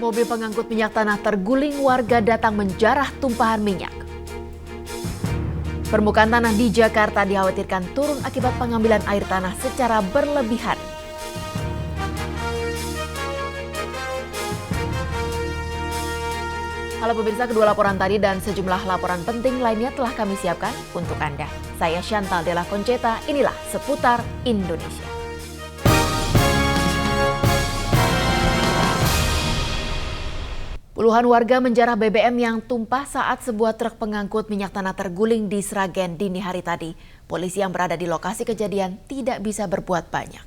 Mobil pengangkut minyak tanah terguling, warga datang menjarah tumpahan minyak. Permukaan tanah di Jakarta dikhawatirkan turun akibat pengambilan air tanah secara berlebihan. Halo pemirsa, kedua laporan tadi dan sejumlah laporan penting lainnya telah kami siapkan untuk Anda. Saya Chantal Della Conceta, inilah Seputar Indonesia. Puluhan warga menjarah BBM yang tumpah saat sebuah truk pengangkut minyak tanah terguling di Sragen dini hari tadi. Polisi yang berada di lokasi kejadian tidak bisa berbuat banyak.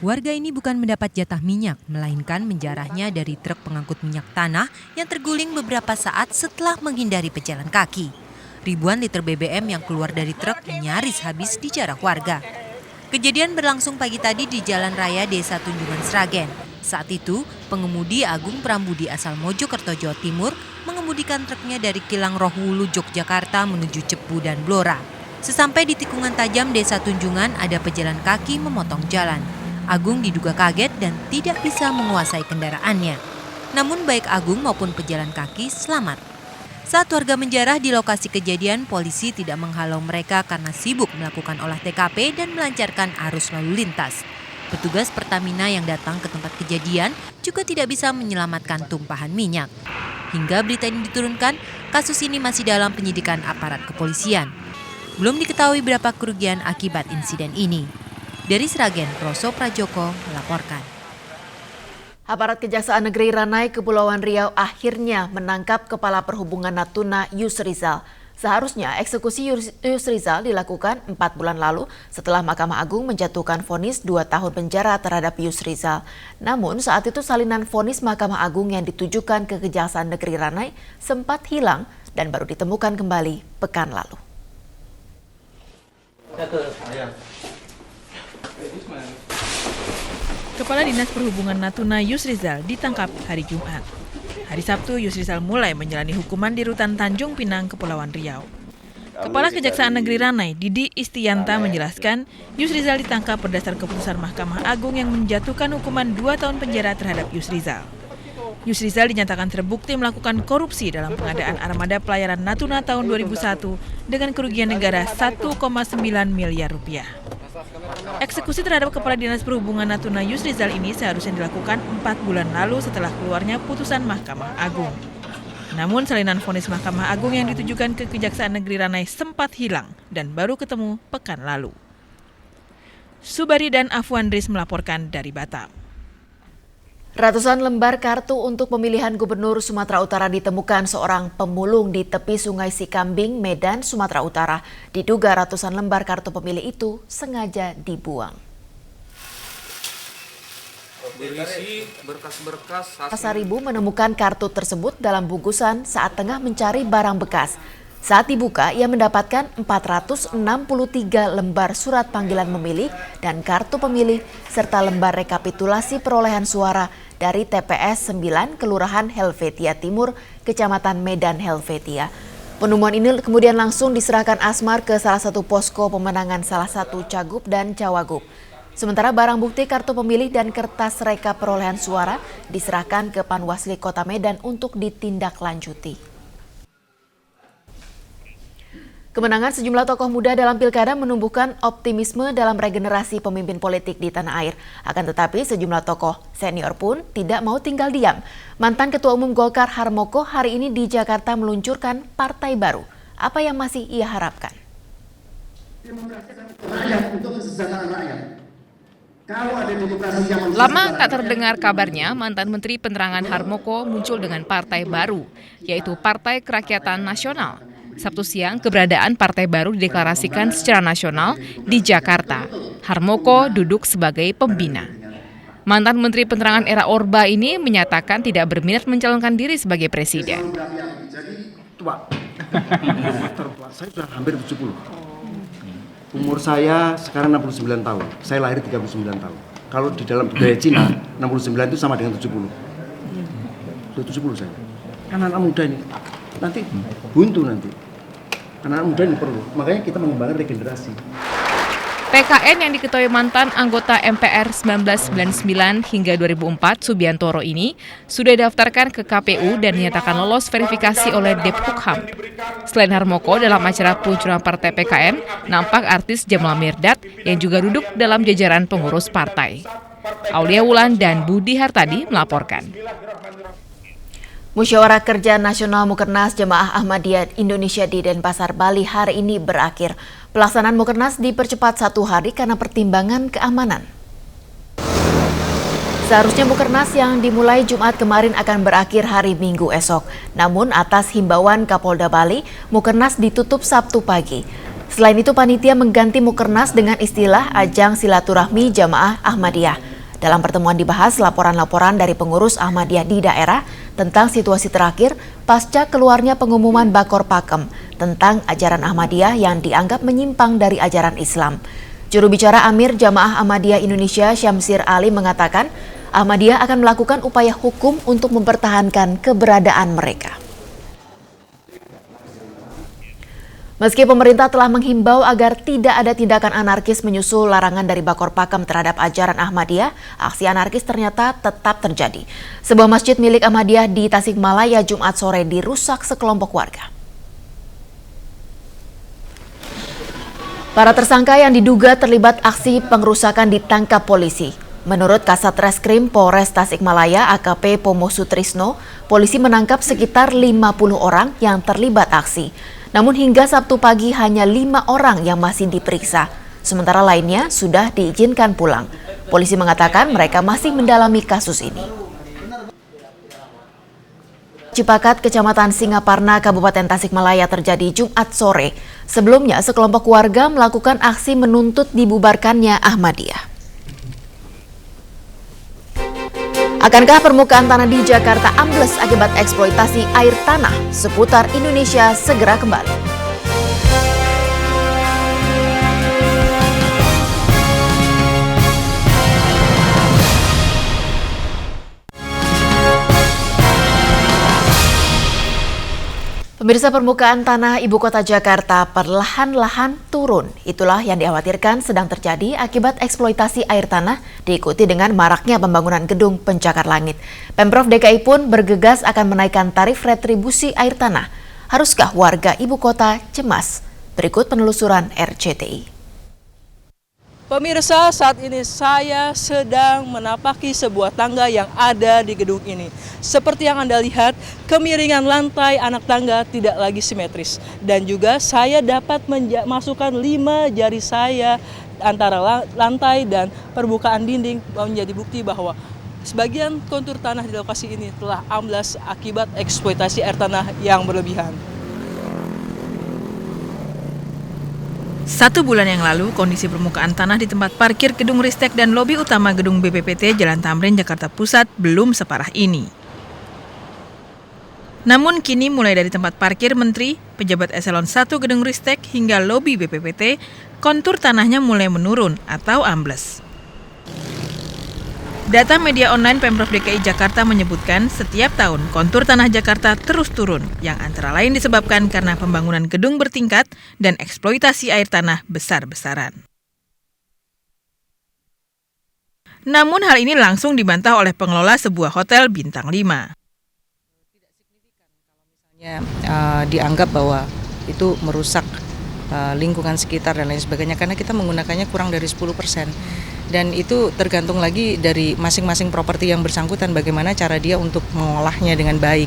Warga ini bukan mendapat jatah minyak, melainkan menjarahnya dari truk pengangkut minyak tanah yang terguling beberapa saat setelah menghindari pejalan kaki. Ribuan liter BBM yang keluar dari truk nyaris habis dijarah warga. Kejadian berlangsung pagi tadi di Jalan Raya Desa Tunjungan Sragen. Saat itu, pengemudi Agung Prambudi asal Mojokerto, Jawa Timur mengemudikan truknya dari Kilang Rohulu, Yogyakarta menuju Cepu dan Blora. Sesampai di tikungan tajam Desa Tunjungan, ada pejalan kaki memotong jalan. Agung diduga kaget dan tidak bisa menguasai kendaraannya. Namun baik Agung maupun pejalan kaki selamat. Saat warga menjarah di lokasi kejadian, polisi tidak menghalau mereka karena sibuk melakukan olah TKP dan melancarkan arus lalu lintas. Petugas Pertamina yang datang ke tempat kejadian juga tidak bisa menyelamatkan tumpahan minyak. Hingga berita ini diturunkan, kasus ini masih dalam penyidikan aparat kepolisian. Belum diketahui berapa kerugian akibat insiden ini. Dari Sragen, Roso Prajoko melaporkan. Aparat Kejaksaan Negeri Ranai, Kepulauan Riau akhirnya menangkap Kepala Perhubungan Natuna Yusrizal. Seharusnya eksekusi Yusrizal dilakukan 4 bulan lalu setelah Mahkamah Agung menjatuhkan vonis 2 tahun penjara terhadap Yusrizal. Namun saat itu salinan vonis Mahkamah Agung yang ditujukan ke Kejaksaan Negeri Ranai sempat hilang dan baru ditemukan kembali pekan lalu. Kepala Dinas Perhubungan Natuna Yusrizal ditangkap hari Jumat. Hari Sabtu, Yusrizal mulai menjalani hukuman di Rutan Tanjung Pinang, Kepulauan Riau. Kepala Kejaksaan Negeri Ranai, Didi Istianta menjelaskan, Yusrizal ditangkap berdasar keputusan Mahkamah Agung yang menjatuhkan hukuman 2 tahun penjara terhadap Yusrizal. Yusrizal dinyatakan terbukti melakukan korupsi dalam pengadaan armada pelayaran Natuna tahun 2001 dengan kerugian negara 1,9 miliar rupiah. Eksekusi terhadap Kepala Dinas Perhubungan Natuna Yusrizal ini seharusnya dilakukan 4 bulan lalu setelah keluarnya putusan Mahkamah Agung. Namun salinan vonis Mahkamah Agung yang ditujukan ke Kejaksaan Negeri Ranai sempat hilang dan baru ketemu pekan lalu. Subari dan Afwandris melaporkan dari Batam. Ratusan lembar kartu untuk pemilihan Gubernur Sumatera Utara ditemukan seorang pemulung di tepi Sungai Sikambing, Medan, Sumatera Utara. Diduga ratusan lembar kartu pemilih itu sengaja dibuang. Berisi berkas-berkas. Pasaribu menemukan kartu tersebut dalam bungkusan saat tengah mencari barang bekas. Saat dibuka, ia mendapatkan 463 lembar surat panggilan memilih dan kartu pemilih serta lembar rekapitulasi perolehan suara dari TPS 9 Kelurahan Helvetia Timur, Kecamatan Medan Helvetia. Penemuan ini kemudian langsung diserahkan Asmar ke salah satu posko pemenangan salah satu cagup dan cawagup. Sementara barang bukti kartu pemilih dan kertas rekap perolehan suara diserahkan ke Panwasli Kota Medan untuk ditindaklanjuti. Kemenangan sejumlah tokoh muda dalam pilkada menumbuhkan optimisme dalam regenerasi pemimpin politik di tanah air. Akan tetapi sejumlah tokoh senior pun tidak mau tinggal diam. Mantan Ketua Umum Golkar Harmoko hari ini di Jakarta meluncurkan partai baru. Apa yang masih ia harapkan? Lama tak terdengar kabarnya, mantan Menteri Penerangan Harmoko muncul dengan partai baru, yaitu Partai Kerakyatan Nasional. Sabtu siang, keberadaan partai baru dideklarasikan secara nasional di Jakarta. Harmoko duduk sebagai pembina. Mantan Menteri Penerangan era Orba ini menyatakan tidak berminat mencalonkan diri sebagai presiden. Tua. Saya sudah hampir 70. Umur saya sekarang 69 tahun. Saya lahir 39 tahun. Kalau di dalam budaya Cina, 69 itu sama dengan 70. 70 saya. Anak-anak muda ini nanti buntu nanti. Anak-anak muda ini perlu. Makanya kita mengembangkan regenerasi. PKN yang diketuai mantan anggota MPR 1999 hingga 2004 Subiantoro ini sudah didaftarkan ke KPU dan dinyatakan lolos verifikasi oleh Dephukham. Selain Harmoko, dalam acara peluncuran partai PKN, nampak artis Jamal Mirdad yang juga duduk dalam jajaran pengurus partai. Aulia Wulan dan Budi Hartadi melaporkan. Musyawarah Kerja Nasional Mukernas Jemaah Ahmadiyah Indonesia di Denpasar, Bali hari ini berakhir. Pelaksanaan Mukernas dipercepat 1 hari karena pertimbangan keamanan. Seharusnya Mukernas yang dimulai Jumat kemarin akan berakhir hari Minggu esok. Namun atas himbauan Kapolda Bali, Mukernas ditutup Sabtu pagi. Selain itu, panitia mengganti Mukernas dengan istilah ajang silaturahmi Jamaah Ahmadiyah. Dalam pertemuan dibahas laporan-laporan dari pengurus Ahmadiyah di daerah tentang situasi terakhir pasca keluarnya pengumuman Bakor Pakem tentang ajaran Ahmadiyah yang dianggap menyimpang dari ajaran Islam. Juru bicara Amir Jamaah Ahmadiyah Indonesia Syamsir Ali mengatakan Ahmadiyah akan melakukan upaya hukum untuk mempertahankan keberadaan mereka. Meski pemerintah telah menghimbau agar tidak ada tindakan anarkis menyusul larangan dari Bakor Pakem terhadap ajaran Ahmadiyah, aksi anarkis ternyata tetap terjadi. Sebuah masjid milik Ahmadiyah di Tasikmalaya Jumat sore dirusak sekelompok warga. Para tersangka yang diduga terlibat aksi pengerusakan ditangkap polisi. Menurut Kasat Reskrim Polres Tasikmalaya AKP Pomo Sutrisno, polisi menangkap sekitar 50 orang yang terlibat aksi. Namun hingga Sabtu pagi hanya 5 orang yang masih diperiksa, sementara lainnya sudah diizinkan pulang. Polisi mengatakan mereka masih mendalami kasus ini. Cipakat, Kecamatan Singaparna, Kabupaten Tasikmalaya terjadi Jumat sore. Sebelumnya, sekelompok warga melakukan aksi menuntut dibubarkannya Ahmadiyah. Akankah permukaan tanah di Jakarta ambles akibat eksploitasi air tanah? Seputar Indonesia segera kembali. Pemirsa, permukaan tanah ibu kota Jakarta perlahan-lahan turun. Itulah yang dikhawatirkan sedang terjadi akibat eksploitasi air tanah diikuti dengan maraknya pembangunan gedung pencakar langit. Pemprov DKI pun bergegas akan menaikkan tarif retribusi air tanah. Haruskah warga ibu kota cemas? Berikut penelusuran RCTI. Pemirsa, saat ini saya sedang menapaki sebuah tangga yang ada di gedung ini. Seperti yang Anda lihat, kemiringan lantai anak tangga tidak lagi simetris. Dan juga saya dapat masukkan 5 jari saya antara lantai dan permukaan dinding menjadi bukti bahwa sebagian kontur tanah di lokasi ini telah amblas akibat eksploitasi air tanah yang berlebihan. 1 bulan yang lalu, kondisi permukaan tanah di tempat parkir gedung Ristek dan lobi utama gedung BPPT Jalan Tamrin, Jakarta Pusat belum separah ini. Namun kini mulai dari tempat parkir Menteri, pejabat eselon 1 gedung Ristek hingga lobi BPPT, kontur tanahnya mulai menurun atau ambles. Data media online Pemprov DKI Jakarta menyebutkan setiap tahun kontur tanah Jakarta terus turun, yang antara lain disebabkan karena pembangunan gedung bertingkat dan eksploitasi air tanah besar-besaran. Namun hal ini langsung dibantah oleh pengelola sebuah hotel bintang 5. Dianggap bahwa itu merusak lingkungan sekitar dan lain sebagainya karena kita menggunakannya kurang dari 10%. Dan itu tergantung lagi dari masing-masing properti yang bersangkutan bagaimana cara dia untuk mengolahnya dengan baik.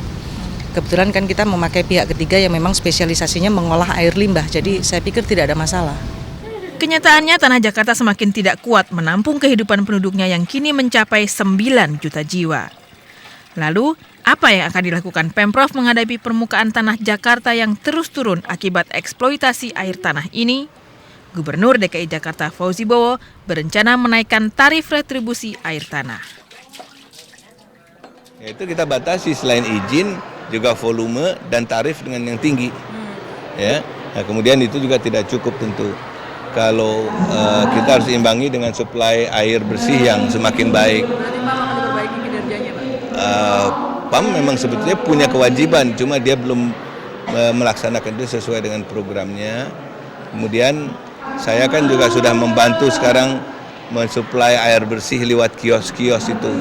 Kebetulan kan kita memakai pihak ketiga yang memang spesialisasinya mengolah air limbah, jadi saya pikir tidak ada masalah. Kenyataannya tanah Jakarta semakin tidak kuat menampung kehidupan penduduknya yang kini mencapai 9 juta jiwa. Lalu, apa yang akan dilakukan Pemprov menghadapi permukaan tanah Jakarta yang terus turun akibat eksploitasi air tanah ini? Gubernur DKI Jakarta Fauzi Bowo berencana menaikkan tarif retribusi air tanah. Itu kita batasi selain izin juga volume dan tarif dengan yang tinggi. Ya, nah, kemudian itu juga tidak cukup tentu. Kalau kita harus imbangi dengan suplai air bersih yang semakin baik. Berarti Pak akan diperbaiki kinerjanya, Pak? PAM memang sebetulnya punya kewajiban, cuma dia belum melaksanakan itu sesuai dengan programnya. Kemudian Saya kan juga sudah membantu sekarang mensuplai air bersih lewat kios-kios itu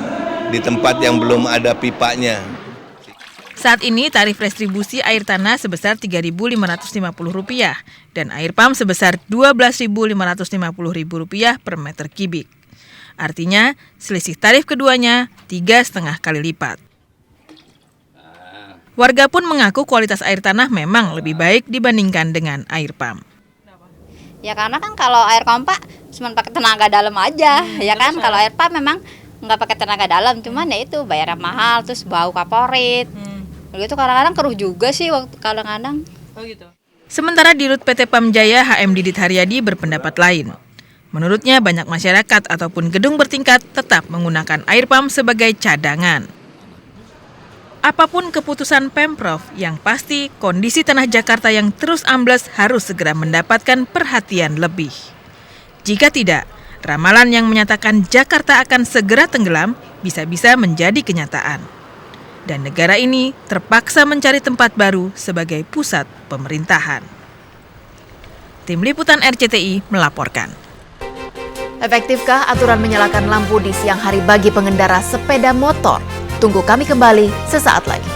di tempat yang belum ada pipanya. Saat ini tarif restribusi air tanah sebesar Rp3.550 dan air pam sebesar Rp12.550 per meter kubik. Artinya, selisih tarif keduanya 3,5 kali lipat. Warga pun mengaku kualitas air tanah memang lebih baik dibandingkan dengan air pam. Ya karena kan kalau air pompa cuma pakai tenaga dalam aja, ya kan. Kalau air pam memang nggak pakai tenaga dalam, cuman ya itu bayarnya mahal, terus bau kaporit. Begitu kadang-kadang keruh juga sih waktu kadang-kadang. Oh gitu. Sementara Dirut PT Pam Jaya HM Didit Haryadi berpendapat lain. Menurutnya banyak masyarakat ataupun gedung bertingkat tetap menggunakan air pam sebagai cadangan. Apapun keputusan Pemprov, yang pasti kondisi tanah Jakarta yang terus ambles harus segera mendapatkan perhatian lebih. Jika tidak, ramalan yang menyatakan Jakarta akan segera tenggelam bisa-bisa menjadi kenyataan. Dan negara ini terpaksa mencari tempat baru sebagai pusat pemerintahan. Tim Liputan RCTI melaporkan. Efektifkah aturan menyalakan lampu di siang hari bagi pengendara sepeda motor? Tunggu kami kembali sesaat lagi.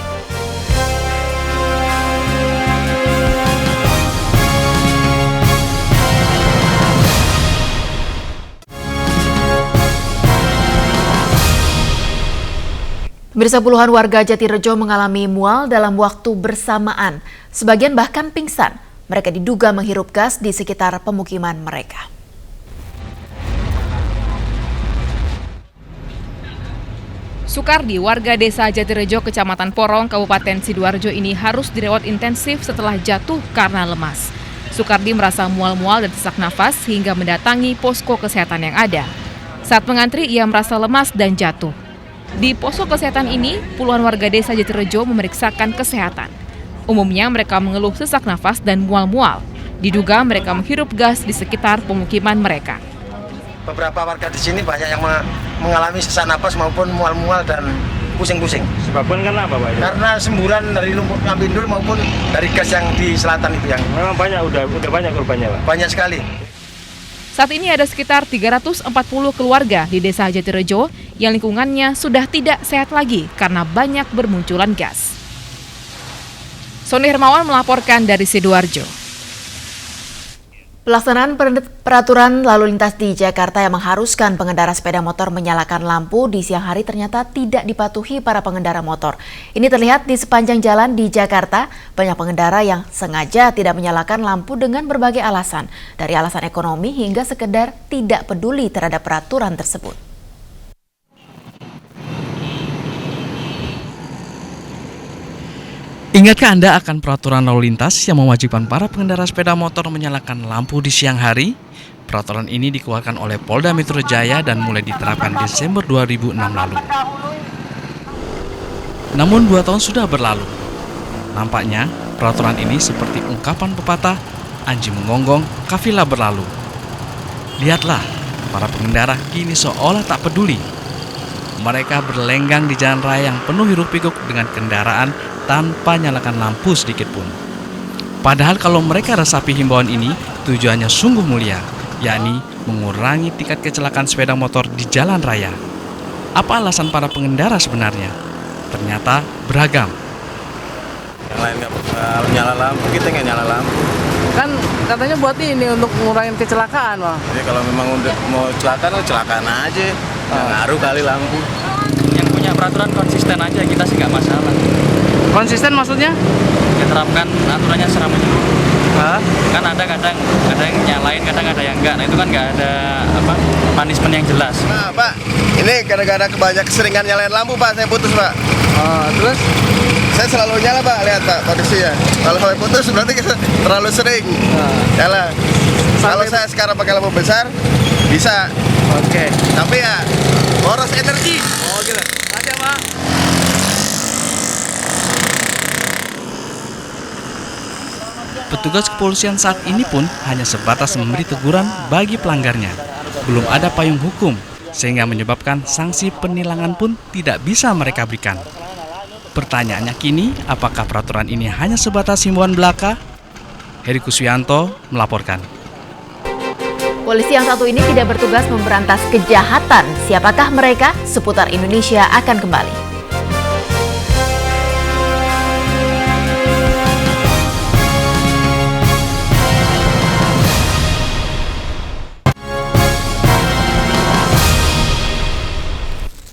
Pemirsa, puluhan warga Jatirejo mengalami mual dalam waktu bersamaan. Sebagian bahkan pingsan. Mereka diduga menghirup gas di sekitar pemukiman mereka. Sukardi, warga desa Jatirejo, Kecamatan Porong, Kabupaten Sidoarjo ini harus dirawat intensif setelah jatuh karena lemas. Sukardi merasa mual-mual dan sesak nafas hingga mendatangi posko kesehatan yang ada. Saat mengantri, ia merasa lemas dan jatuh. Di posko kesehatan ini, puluhan warga desa Jatirejo memeriksakan kesehatan. Umumnya mereka mengeluh sesak nafas dan mual-mual. Diduga mereka menghirup gas di sekitar pemukiman mereka. Beberapa warga di sini banyak yang mengalami sesak napas maupun mual-mual dan pusing-pusing. Sebabkan karena apa, Pak? Karena semburan dari lumpur Lampindul maupun dari gas yang di selatan itu yang. Memang banyak, udah banyak korbannya, Pak? Banyak sekali. Saat ini ada sekitar 340 keluarga di desa Jatirejo yang lingkungannya sudah tidak sehat lagi karena banyak bermunculan gas. Sony Hermawan melaporkan dari Sidoarjo. Pelaksanaan peraturan lalu lintas di Jakarta yang mengharuskan pengendara sepeda motor menyalakan lampu di siang hari ternyata tidak dipatuhi para pengendara motor. Ini terlihat di sepanjang jalan di Jakarta, banyak pengendara yang sengaja tidak menyalakan lampu dengan berbagai alasan, dari alasan ekonomi hingga sekedar tidak peduli terhadap peraturan tersebut. Ingatkah Anda akan peraturan lalu lintas yang mewajibkan para pengendara sepeda motor menyalakan lampu di siang hari? Peraturan ini dikeluarkan oleh Polda Metro Jaya dan mulai diterapkan Desember 2006 lalu. Namun 2 tahun sudah berlalu. Nampaknya peraturan ini seperti ungkapan pepatah, anjing menggonggong, kafilah berlalu. Lihatlah, para pengendara kini seolah tak peduli. Mereka berlenggang di jalan raya yang penuh hiruk-pikuk dengan kendaraan tanpa nyalakan lampu sedikit pun. Padahal kalau mereka resapi himbauan ini, tujuannya sungguh mulia, yakni mengurangi tingkat kecelakaan sepeda motor di jalan raya. Apa alasan para pengendara sebenarnya? Ternyata beragam. Yang lain nggak nyala lampu, kita nggak nyala lampu. Kan katanya buat ini untuk mengurangi kecelakaan, Pak. Jadi kalau memang mau celakaan aja. Ngaruh kali lampu. Yang punya peraturan konsisten aja, kita sih nggak masalah. Konsisten maksudnya? Ya terapkan aturannya secara menyeluruh. Kan ada kadang yang nyalain, kadang ada yang enggak. Nah itu kan nggak ada punishment yang jelas. Nah Pak, ini gara-gara kebanyakan keseringan nyalain lampu Pak, saya putus Pak. Terus? Saya selalu nyala Pak, lihat Pak kondisinya. Kalau sampai putus berarti terlalu sering nyala. Kalau saya sekarang pakai lampu besar, bisa. Oke. Tapi ya, boros energi. Oh gitu. Makasih ya Pak. Petugas kepolisian saat ini pun hanya sebatas memberi teguran bagi pelanggarnya. Belum ada payung hukum, sehingga menyebabkan sanksi penilangan pun tidak bisa mereka berikan. Pertanyaannya kini, apakah peraturan ini hanya sebatas himbauan belaka? Heri Kuswianto melaporkan. Polisi yang satu ini tidak bertugas memberantas kejahatan. Siapakah mereka? Seputar Indonesia akan kembali.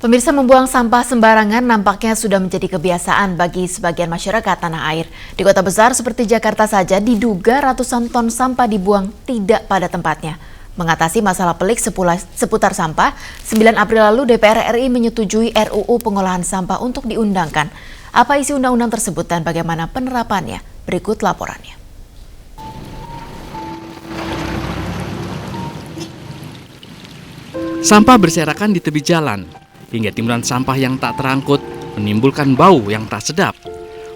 Pemirsa, membuang sampah sembarangan nampaknya sudah menjadi kebiasaan bagi sebagian masyarakat tanah air. Di kota besar seperti Jakarta saja diduga ratusan ton sampah dibuang tidak pada tempatnya. Mengatasi masalah pelik seputar sampah, 9 April lalu DPR RI menyetujui RUU pengolahan sampah untuk diundangkan. Apa isi undang-undang tersebut dan bagaimana penerapannya? Berikut laporannya. Sampah berserakan di tepi jalan, hingga timbunan sampah yang tak terangkut menimbulkan bau yang tak sedap.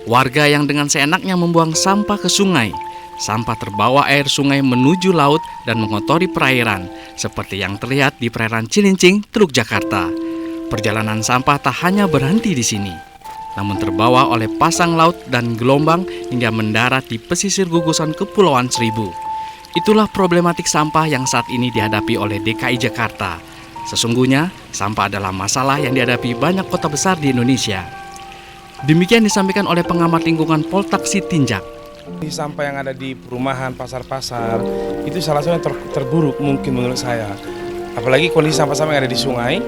Warga yang dengan seenaknya membuang sampah ke sungai. Sampah terbawa air sungai menuju laut dan mengotori perairan, seperti yang terlihat di perairan Cilincing, Teluk Jakarta. Perjalanan sampah tak hanya berhenti di sini, namun terbawa oleh pasang laut dan gelombang hingga mendarat di pesisir gugusan Kepulauan Seribu. Itulah problematik sampah yang saat ini dihadapi oleh DKI Jakarta. Sesungguhnya, sampah adalah masalah yang dihadapi banyak kota besar di Indonesia. Demikian disampaikan oleh pengamat lingkungan Poltak Sitinjak. Sampah yang ada di perumahan, pasar-pasar, itu salah satu yang terburuk mungkin menurut saya. Apalagi kondisi sampah-sampah yang ada di sungai,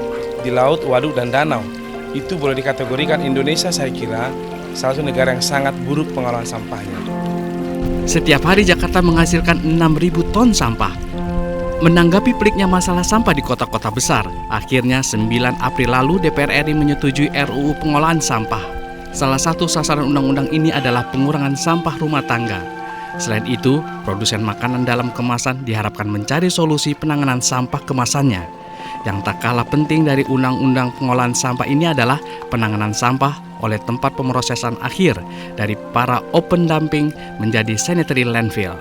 di laut, waduk, dan danau. Itu boleh dikategorikan Indonesia, saya kira, salah satu negara yang sangat buruk pengelolaan sampahnya. Setiap hari Jakarta menghasilkan 6.000 ton sampah. Menanggapi peliknya masalah sampah di kota-kota besar, akhirnya 9 April lalu DPR RI menyetujui RUU pengolahan sampah. Salah satu sasaran undang-undang ini adalah pengurangan sampah rumah tangga. Selain itu, produsen makanan dalam kemasan diharapkan mencari solusi penanganan sampah kemasannya. Yang tak kalah penting dari undang-undang pengolahan sampah ini adalah penanganan sampah oleh tempat pemrosesan akhir dari para open dumping menjadi sanitary landfill.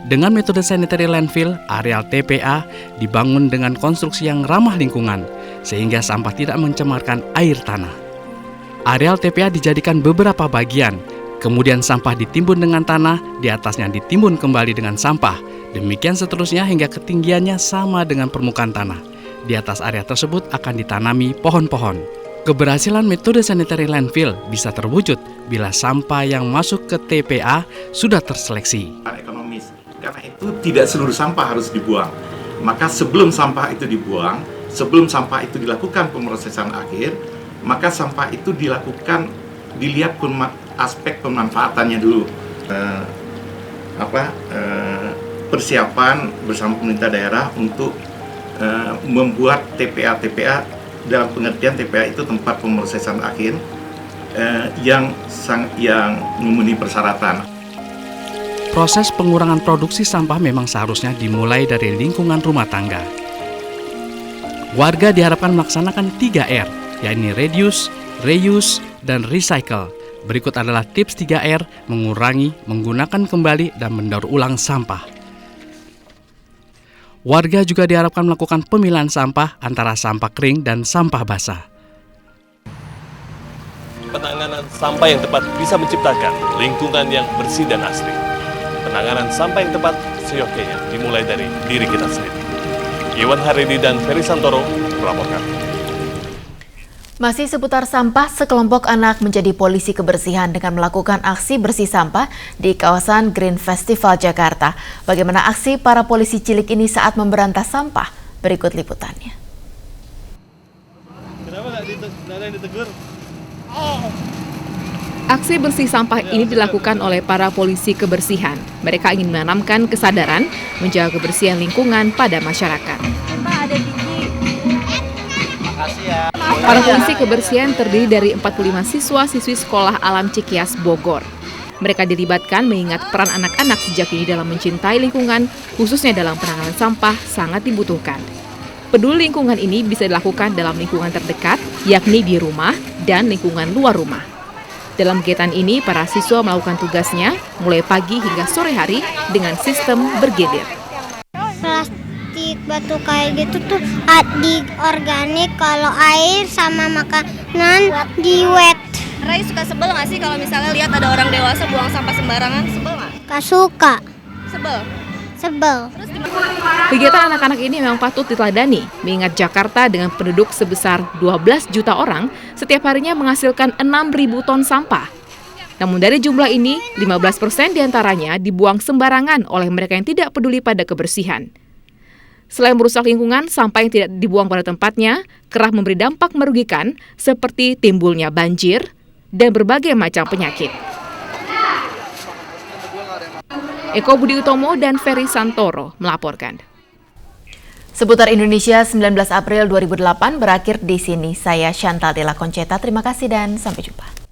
Dengan metode sanitary landfill, areal TPA dibangun dengan konstruksi yang ramah lingkungan, sehingga sampah tidak mencemarkan air tanah. Areal TPA dijadikan beberapa bagian, kemudian sampah ditimbun dengan tanah, di atasnya ditimbun kembali dengan sampah. Demikian seterusnya hingga ketinggiannya sama dengan permukaan tanah. Di atas area tersebut akan ditanami pohon-pohon. Keberhasilan metode sanitary landfill bisa terwujud bila sampah yang masuk ke TPA sudah terseleksi. Ekonomis, karena itu tidak seluruh sampah harus dibuang. Maka sebelum sampah itu dibuang, sebelum sampah itu dilakukan pemrosesan akhir, maka sampah itu dilihat aspek pemanfaatannya dulu. Persiapan bersama pemerintah daerah untuk membuat TPA dalam pengertian TPA itu tempat pemrosesan akhir yang memenuhi persyaratan. Proses pengurangan produksi sampah memang seharusnya dimulai dari lingkungan rumah tangga. Warga diharapkan melaksanakan 3R, yakni reduce, reuse, dan recycle. Berikut adalah tips 3R: mengurangi, menggunakan kembali, dan mendaur ulang sampah. Warga juga diharapkan melakukan pemilahan sampah antara sampah kering dan sampah basah. Penanganan sampah yang tepat bisa menciptakan lingkungan yang bersih dan asri. Penanganan sampah yang tepat seyogyanya dimulai dari diri kita sendiri. Iwan Haridi dan Ferry Santoro melaporkan. Masih seputar sampah, sekelompok anak menjadi polisi kebersihan dengan melakukan aksi bersih sampah di kawasan Green Festival Jakarta. Bagaimana aksi para polisi cilik ini saat memberantas sampah? Berikut liputannya. Kenapa nggak ada yang ditegur? Aksi bersih sampah ini dilakukan oleh para polisi kebersihan. Mereka ingin menanamkan kesadaran menjaga kebersihan lingkungan pada masyarakat. Para polisi kebersihan terdiri dari 45 siswa-siswi Sekolah Alam Cikias, Bogor. Mereka dilibatkan mengingat peran anak-anak sejak dini dalam mencintai lingkungan, khususnya dalam penanganan sampah, sangat dibutuhkan. Peduli lingkungan ini bisa dilakukan dalam lingkungan terdekat, yakni di rumah dan lingkungan luar rumah. Dalam kegiatan ini, para siswa melakukan tugasnya mulai pagi hingga sore hari dengan sistem bergilir. Plastik batu kayak gitu tuh di organik, kalau air sama makanan di wet. Ray suka sebel nggak sih kalau misalnya lihat ada orang dewasa buang sampah sembarangan? Sebel nggak? Gak suka. Sebel? Sebel. Kegiatan anak-anak ini memang patut diteladani, mengingat Jakarta dengan penduduk sebesar 12 juta orang setiap harinya menghasilkan 6.000 ton sampah. Namun dari jumlah ini, 15% diantaranya dibuang sembarangan oleh mereka yang tidak peduli pada kebersihan. Selain merusak lingkungan, sampah yang tidak dibuang pada tempatnya kerap memberi dampak merugikan seperti timbulnya banjir dan berbagai macam penyakit. Eko Budi Utomo dan Ferry Santoro melaporkan. Seputar Indonesia 19 April 2008 berakhir di sini. Saya Chantal Della Conceta. Terima kasih dan sampai jumpa.